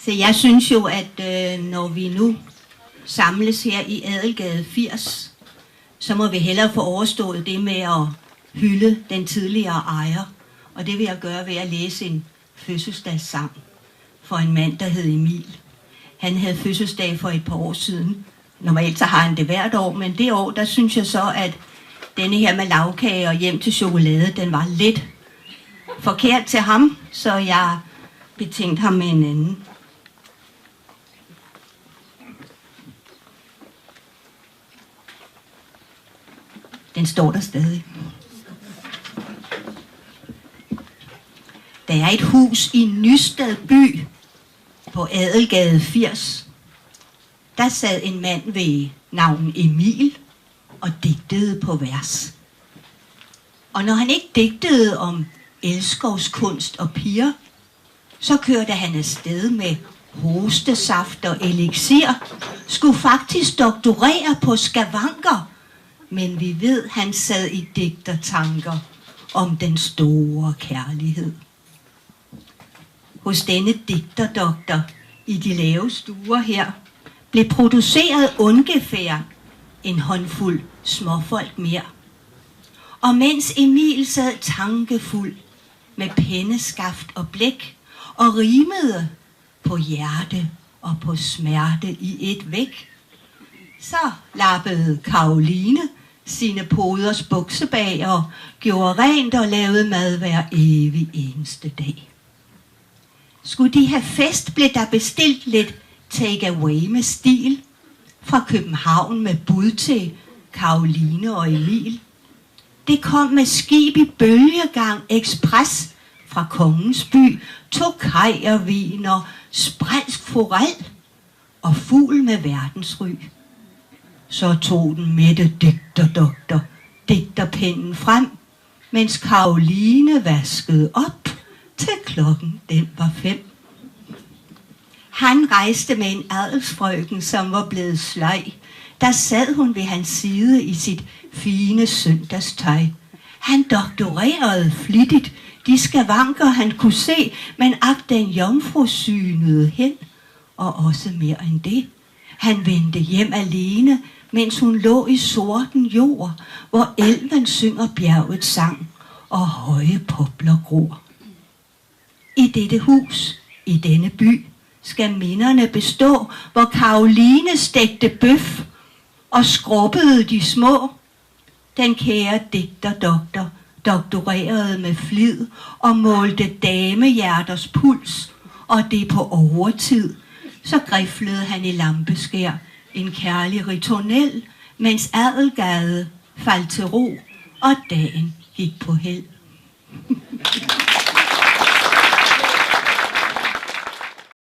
Så jeg synes jo, at når vi nu samles her i Adelgade 80, så må vi hellere få overstået det med at hylde den tidligere ejer. Og det vil jeg gøre ved at læse en fødselsdagssang for en mand, der hed Emil. Han havde fødselsdag for et par år siden. Normalt så har han det hvert år, men det år, der synes jeg så, at denne her med lavkage og hjem til chokolade, den var lidt forkert til ham, så jeg betænkte ham med en anden. Den står der stadig. Der er et hus i Nysted by på Adelgade 80. Der sad en mand ved navn Emil og digtede på vers. Og når han ikke digtede om elskovskunst og piger, så kørte han afsted med hostesaft og elixir, skulle faktisk doktorere på skavanker, men vi ved, han sad i digtertanker om den store kærlighed. Hos denne digterdoktor i de lave stuer her blev produceret ungefær en håndfuld småfolk mere. Og mens Emil sad tankefuld med penneskaft og blæk og rimede på hjerte og på smerte i et væk, så lappede Karoline sine poders buksebag og gjorde rent og lavede mad hver evig eneste dag. Skulle de have fest, blev der bestilt lidt take-away med stil fra København med bud til Karoline og Emil. Det kom med skib i bølgegang ekspres fra Kongens by, tokajervin og sprælsk forel og fugl med verdensry. Så tog den mætte digterdoktor digterpennen frem, mens Karoline vaskede op til klokken den var 5. Han rejste med en adelsfrøken, som var blevet sløj. Der sad hun ved hans side i sit fine søndagstøj. Han doktorerede flittigt de skavanker, han kunne se, men den jomfru synede hen, og også mere end det. Han vendte hjem alene, mens hun lå i sorten jord, hvor elven synger bjergets sang, og høje popler gror. I dette hus, i denne by, skal minderne bestå, hvor Karoline stegte bøf og skrubbede de små. Den kære digterdoktor doktorerede med flid og målte damehjerters puls, og det på overtid. Så griflede han i lampeskær en kærlig ritornel, mens Adelgade faldt til ro, og dagen gik på held.